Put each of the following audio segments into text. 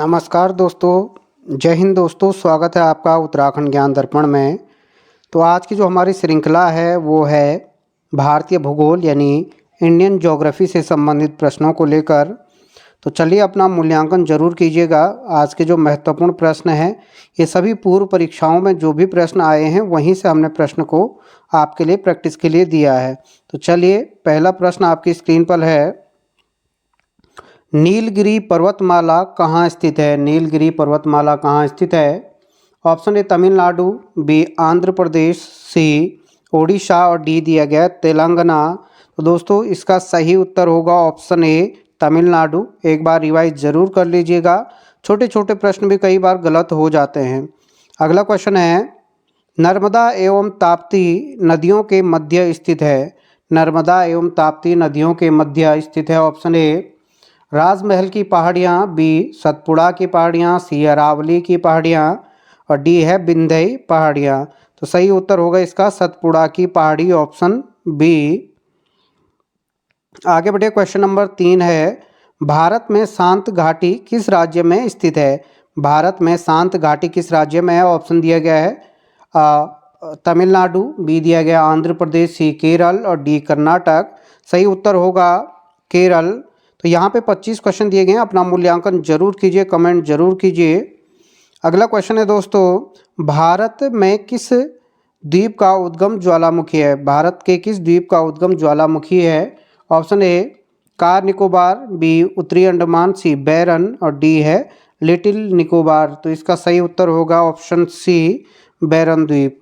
नमस्कार दोस्तों, जय हिंद दोस्तों। स्वागत है आपका उत्तराखंड ज्ञान दर्पण में। तो आज की जो हमारी श्रृंखला है वो है भारतीय भूगोल यानी इंडियन ज्योग्राफी से संबंधित प्रश्नों को लेकर। तो चलिए अपना मूल्यांकन जरूर कीजिएगा। आज के जो महत्वपूर्ण प्रश्न हैं ये सभी पूर्व परीक्षाओं में जो भी प्रश्न आए हैं वहीं से हमने प्रश्न को आपके लिए प्रैक्टिस के लिए दिया है। तो चलिए पहला प्रश्न आपकी स्क्रीन पर है। नीलगिरी पर्वतमाला कहाँ स्थित है? नीलगिरी पर्वतमाला कहाँ स्थित है? Option A Tamil Nadu, B Andhra Pradesh, C Odisha और डी दिया गया तेलंगाना। तो दोस्तों इसका सही उत्तर होगा ऑप्शन ए तमिलनाडु। एक बार रिवाइज जरूर कर लीजिएगा, छोटे छोटे प्रश्न भी कई बार गलत हो जाते हैं। अगला क्वेश्चन है, नर्मदा एवं ताप्ती नदियों के मध्य स्थित है। नर्मदा एवं ताप्ती नदियों के मध्य स्थित है। ऑप्शन ए राजमहल की पहाड़ियाँ, बी सतपुड़ा की पहाड़ियाँ, सी अरावली की पहाड़ियाँ और डी है विंध्य पहाड़ियाँ। तो सही उत्तर होगा इसका सतपुड़ा की पहाड़ी, ऑप्शन बी। आगे बढ़े, क्वेश्चन नंबर 3 है, भारत में शांत घाटी किस राज्य में स्थित है? भारत में शांत घाटी किस राज्य में है? ऑप्शन दिया गया है तमिलनाडु, बी दिया गया आंध्र प्रदेश, सी केरल और डी कर्नाटक। सही उत्तर होगा केरल। तो यहाँ पे 25 क्वेश्चन दिए गए हैं, अपना मूल्यांकन जरूर कीजिए, कमेंट जरूर कीजिए। अगला क्वेश्चन है दोस्तों, भारत में किस द्वीप का उद्गम ज्वालामुखी है? भारत के किस द्वीप का उद्गम ज्वालामुखी है? Option A Car Nicobar, B उत्तरी अंडमान, सी बैरन और डी है लिटिल निकोबार। तो इसका सही उत्तर होगा ऑप्शन सी बैरन द्वीप।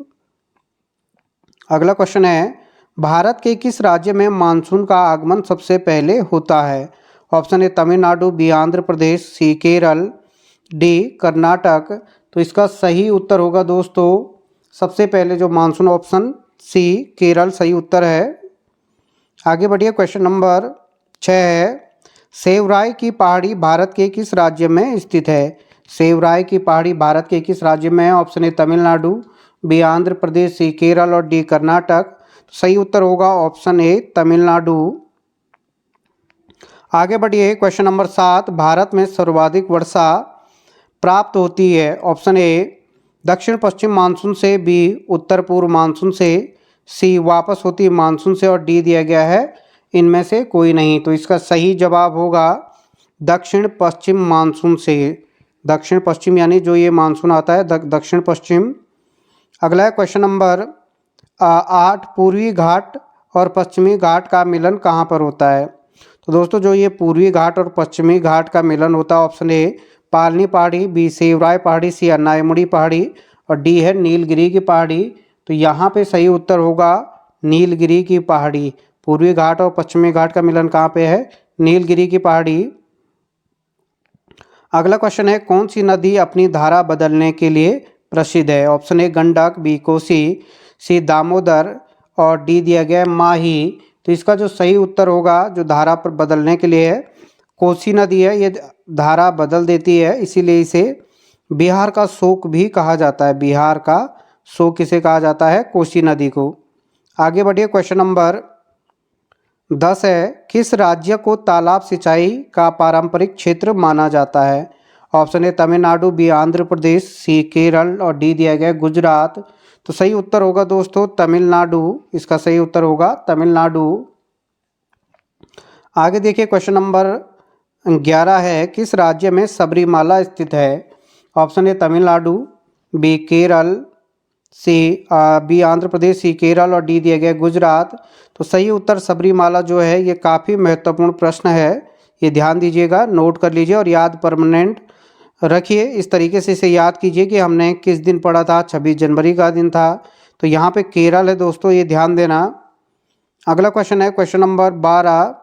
अगला क्वेश्चन है, भारत के किस राज्य में मानसून का आगमन सबसे पहले होता है? Option A Tamil Nadu, B Andhra Pradesh, C Kerala, D Karnataka. तो इसका सही उत्तर होगा दोस्तों सबसे पहले जो मानसून, ऑप्शन सी केरल सही उत्तर है। आगे बढ़िए, क्वेश्चन नंबर 6 है, सेवराय की पहाड़ी भारत के किस राज्य में स्थित है? सेवराय की पहाड़ी भारत के किस राज्य में है? Option A Tamil Nadu, B Andhra Pradesh, C Kerala और डी कर्नाटक। सही उत्तर होगा ऑप्शन ए तमिलनाडु। आगे बढ़िए, क्वेश्चन नंबर 7, भारत में सर्वाधिक वर्षा प्राप्त होती है? ऑप्शन ए दक्षिण पश्चिम मानसून से, बी उत्तर पूर्व मानसून से, सी वापस होती मानसून से और डी दिया गया है इनमें से कोई नहीं। तो इसका सही जवाब होगा दक्षिण पश्चिम मानसून से। दक्षिण पश्चिम यानी जो ये मानसून आता है दक्षिण पश्चिम। अगला है क्वेश्चन नंबर 8, पूर्वी घाट और पश्चिमी घाट का मिलन कहाँ पर होता है? तो दोस्तों जो ये पूर्वी घाट और पश्चिमी घाट का मिलन होता है, ऑप्शन ए पालनी पहाड़ी, बी सेवराय पहाड़ी, सी अन्नायमुड़ी पहाड़ी और डी है नीलगिरी की पहाड़ी। तो यहाँ पे सही उत्तर होगा नीलगिरी की पहाड़ी। पूर्वी घाट और पश्चिमी घाट का मिलन कहाँ पे है? नीलगिरी की पहाड़ी। अगला क्वेश्चन है, कौन सी नदी अपनी धारा बदलने के लिए प्रसिद्ध है? Option A Gandak, B Kosi, C Damodar और डी दिया गया है माही। तो इसका जो सही उत्तर होगा जो धारा पर बदलने के लिए है, कोसी नदी है। ये धारा बदल देती है, इसीलिए इसे बिहार का शोक भी कहा जाता है। बिहार का शोक किसे कहा जाता है? कोसी नदी को। आगे बढ़िए, क्वेश्चन नंबर 10 है, किस राज्य को तालाब सिंचाई का पारंपरिक क्षेत्र माना जाता है? Option A Tamil Nadu, B Andhra Pradesh, C Kerala और डी दिया गया गुजरात। तो सही उत्तर होगा दोस्तों तमिलनाडु। इसका सही उत्तर होगा तमिलनाडु। आगे देखिए, क्वेश्चन नंबर 11 है, किस राज्य में सबरीमाला स्थित है? Option A Tamil Nadu, B Kerala, C B Andhra Pradesh, C Kerala और डी दिया गया गुजरात। तो सही उत्तर सबरीमाला जो है ये काफ़ी महत्वपूर्ण प्रश्न है, ये ध्यान दीजिएगा, नोट कर लीजिए और याद परमानेंट रखिए। इस तरीके से इसे याद कीजिए कि हमने किस दिन पढ़ा था, 26 जनवरी का दिन था। तो यहाँ पे केरल है दोस्तों, ये ध्यान देना। अगला क्वेश्चन है क्वेश्चन नंबर 12,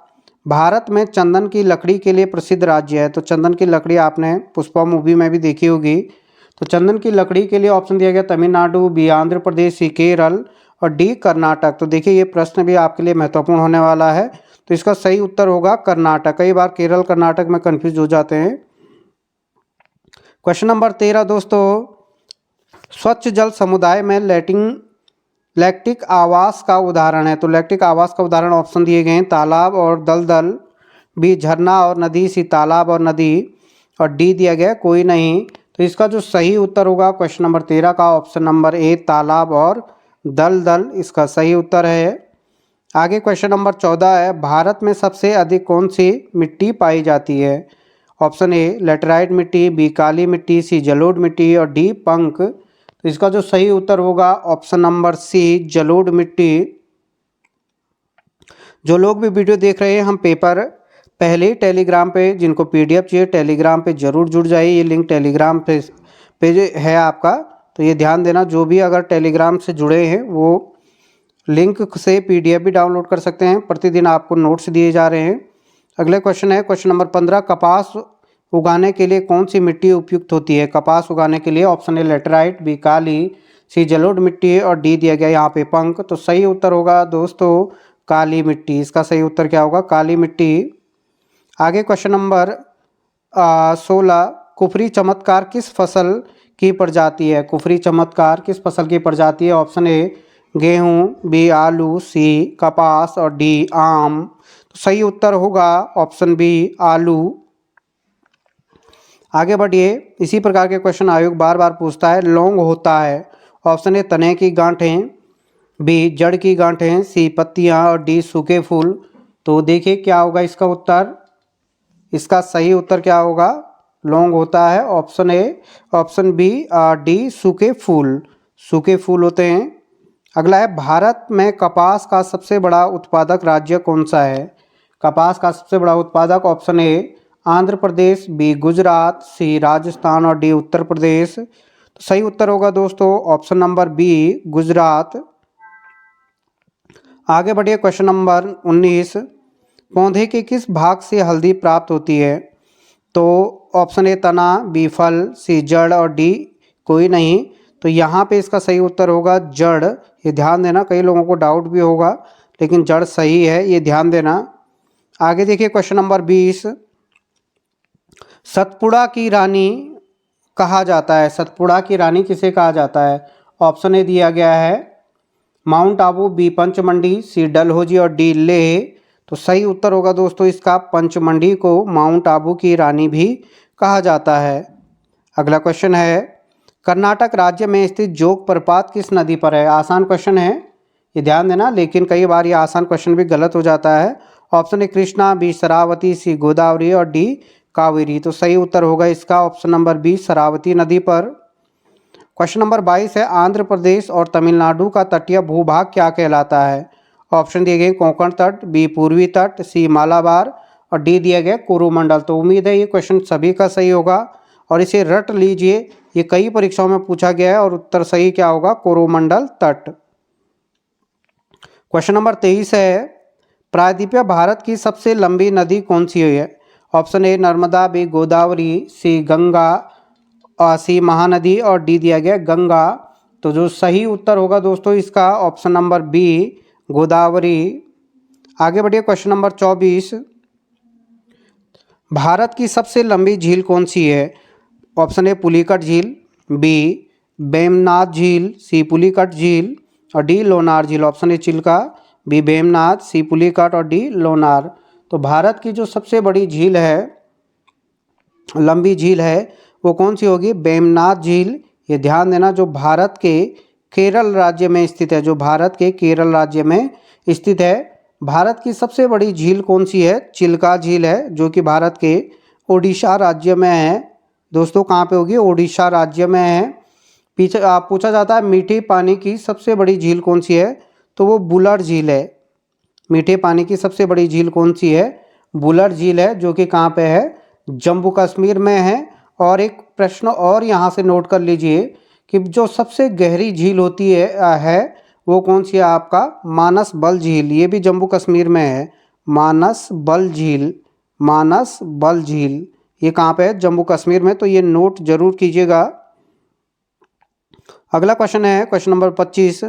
भारत में चंदन की लकड़ी के लिए प्रसिद्ध राज्य है? तो चंदन की लकड़ी आपने पुष्पा मूवी में भी देखी होगी। तो चंदन की लकड़ी के लिए ऑप्शन दिया गया तमिलनाडु, बी आंध्र प्रदेश, सी केरल और डी कर्नाटक। तो देखिए ये प्रश्न भी आपके लिए महत्वपूर्ण होने वाला है। तो इसका सही उत्तर होगा कर्नाटक। कई बार केरल कर्नाटक में कन्फ्यूज हो जाते हैं। क्वेश्चन नंबर 13 दोस्तों, स्वच्छ जल समुदाय में लैक्टिक आवास का उदाहरण है? तो लैक्टिक आवास का उदाहरण ऑप्शन दिए गए हैं तालाब और दलदल, बी झरना और नदी, सी तालाब और नदी और डी दिया गया कोई नहीं। तो इसका जो सही उत्तर होगा क्वेश्चन नंबर 13 का ऑप्शन नंबर ए तालाब और दलदल इसका सही उत्तर है। आगे क्वेश्चन नंबर 14 है, भारत में सबसे अधिक कौन सी मिट्टी पाई जाती है? ऑप्शन ए लेटराइट मिट्टी, बी काली मिट्टी, सी जलोढ़ मिट्टी और डी पंक। तो इसका जो सही उत्तर होगा ऑप्शन नंबर सी जलोढ़ मिट्टी। जो लोग भी वीडियो देख रहे हैं, हम पेपर पहले ही टेलीग्राम पे, जिनको पीडीएफ चाहिए टेलीग्राम पे ज़रूर जुड़ जाइए। ये लिंक टेलीग्राम पे है आपका, तो ये ध्यान देना। जो भी अगर टेलीग्राम से जुड़े हैं वो लिंक से पीडीएफ भी डाउनलोड कर सकते हैं। प्रतिदिन आपको नोट्स दिए जा रहे हैं। अगले क्वेश्चन है क्वेश्चन नंबर 15, कपास उगाने के लिए कौन सी मिट्टी उपयुक्त होती है? कपास उगाने के लिए ऑप्शन ए लेटराइट, बी काली, सी जलोढ़ मिट्टी और डी दिया गया यहाँ पे पंक। तो सही उत्तर होगा दोस्तों काली मिट्टी। इसका सही उत्तर क्या होगा? काली मिट्टी। आगे क्वेश्चन नंबर 16, कुफरी चमत्कार किस फसल की प्रजाति है? कुफरी चमत्कार किस फसल की प्रजाति है? ऑप्शन ए गेहूं, बी आलू, सी कपास और डी आम। तो सही उत्तर होगा ऑप्शन बी आलू। आगे बढ़िए। इसी प्रकार के क्वेश्चन आयोग बार बार पूछता है। लौंग होता है ऑप्शन ए तने की गांठें, बी जड़ की गांठें, सी पत्तियां और डी सूखे फूल। तो देखिए क्या होगा इसका उत्तर। इसका सही उत्तर क्या होगा? लौंग होता है option A, option B D सूखे फूल। सूखे फूल होते हैं। अगला है, भारत में कपास का सबसे बड़ा उत्पादक राज्य कौन सा है? कपास का सबसे बड़ा उत्पादक option A Andhra Pradesh, B Gujarat, C Rajasthan और डी उत्तर प्रदेश। तो सही उत्तर होगा दोस्तों ऑप्शन नंबर बी गुजरात। आगे बढ़िए क्वेश्चन नंबर 19, पौधे के किस भाग से हल्दी प्राप्त होती है? तो ऑप्शन ए तना, बी फल, सी जड़ और डी कोई नहीं। तो यहाँ पे इसका सही उत्तर होगा जड़। ये ध्यान देना, कई लोगों को डाउट भी होगा, लेकिन जड़ सही है, ये ध्यान देना। आगे देखिए क्वेश्चन नंबर 20, सतपुड़ा की रानी कहा जाता है? सतपुड़ा की रानी किसे कहा जाता है? ऑप्शन ए दिया गया है माउंट आबू, बी पंचमंडी, सी डलहौजी और डी लेह। तो सही उत्तर होगा दोस्तों इसका पंचमंडी को माउंट आबू की रानी भी कहा जाता है। अगला क्वेश्चन है, कर्नाटक राज्य में स्थित जोग प्रपात किस नदी पर है? आसान क्वेश्चन है, ये ध्यान देना, लेकिन कई बार ये आसान क्वेश्चन भी गलत हो जाता है। Option A Krishna, B Sharavati, C Godavari और डी कावेरी। तो सही उत्तर होगा इसका ऑप्शन नंबर बी शरावती नदी पर। क्वेश्चन नंबर 22 है, आंध्र प्रदेश और तमिलनाडु का तटीय भूभाग क्या कहलाता है? ऑप्शन दिए गए कोंकण तट, बी पूर्वी तट, सी मालाबार और डी दिया गया कोरोमंडल। तो उम्मीद है ये क्वेश्चन सभी का सही होगा और इसे रट लीजिए, ये कई परीक्षाओं में पूछा गया है और उत्तर सही क्या होगा? कोरोमंडल तट। क्वेश्चन नंबर 23 है, प्रायद्वीपीय भारत की सबसे लंबी नदी कौन सी है? Option A Narmada, B Godavari, C Ganga और सी महानदी और डी दिया गया गंगा। तो जो सही उत्तर होगा दोस्तों इसका ऑप्शन नंबर बी गोदावरी। आगे बढ़िए क्वेश्चन नंबर 24, भारत की सबसे लंबी झील कौन सी है? ऑप्शन ए पुलिकट झील, बी बेमनाथ झील, सी पुलिकट झील और डी लोनार झील। ऑप्शन ए चिल्का, बी बेमनाथ, सी पुलिकट और डी लोनार। तो भारत की जो सबसे बड़ी झील है, लंबी झील है, वो कौन सी होगी? बेमनाथ झील। ये ध्यान देना, जो भारत के केरल राज्य में स्थित है, जो भारत के केरल राज्य में स्थित है। भारत की सबसे बड़ी झील कौन सी है? चिल्का झील है, जो कि भारत के ओडिशा राज्य में है। दोस्तों कहाँ पे होगी? ओडिशा राज्य में है। पीछे पूछा जाता है मीठे पानी की सबसे बड़ी झील कौन सी है? तो वो बुलर झील है। मीठे पानी की सबसे बड़ी झील कौन सी है? बुलर झील है, जो कि कहाँ पे है? जम्मू कश्मीर में है। और एक प्रश्न और यहाँ से नोट कर लीजिए कि जो सबसे गहरी झील होती है वो कौन सी है? आपका मानस बल झील। ये भी जम्मू कश्मीर में है। मानस बल झील, मानस बल झील ये कहाँ पे है? जम्मू कश्मीर में। तो ये नोट जरूर कीजिएगा। अगला क्वेश्चन है क्वेश्चन नंबर 25,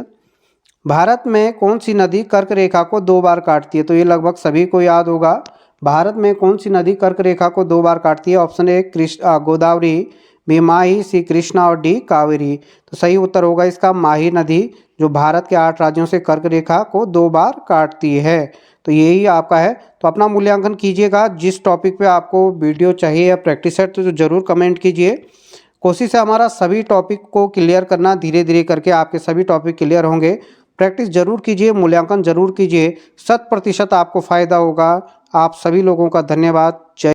भारत में कौन सी नदी कर्क रेखा को 2 बार काटती है? तो ये लगभग सभी को याद होगा। भारत में कौन सी नदी कर्क रेखा को 2 बार काटती है? ऑप्शन ए गोदावरी, बी माही, सी कृष्णा और डी कावेरी। तो सही उत्तर होगा इसका माही नदी, जो भारत के 8 राज्यों से कर्क रेखा को 2 बार काटती है। तो यही आपका है। तो अपना मूल्यांकन कीजिएगा। जिस टॉपिक पे आपको वीडियो चाहिए या प्रैक्टिस सेट तो ज़रूर कमेंट कीजिए। कोशिश है हमारा सभी टॉपिक को क्लियर करना, धीरे धीरे करके आपके सभी टॉपिक क्लियर होंगे। प्रैक्टिस जरूर कीजिए, मूल्यांकन जरूर कीजिए, 100% आपको फ़ायदा होगा। आप सभी लोगों का धन्यवाद। जय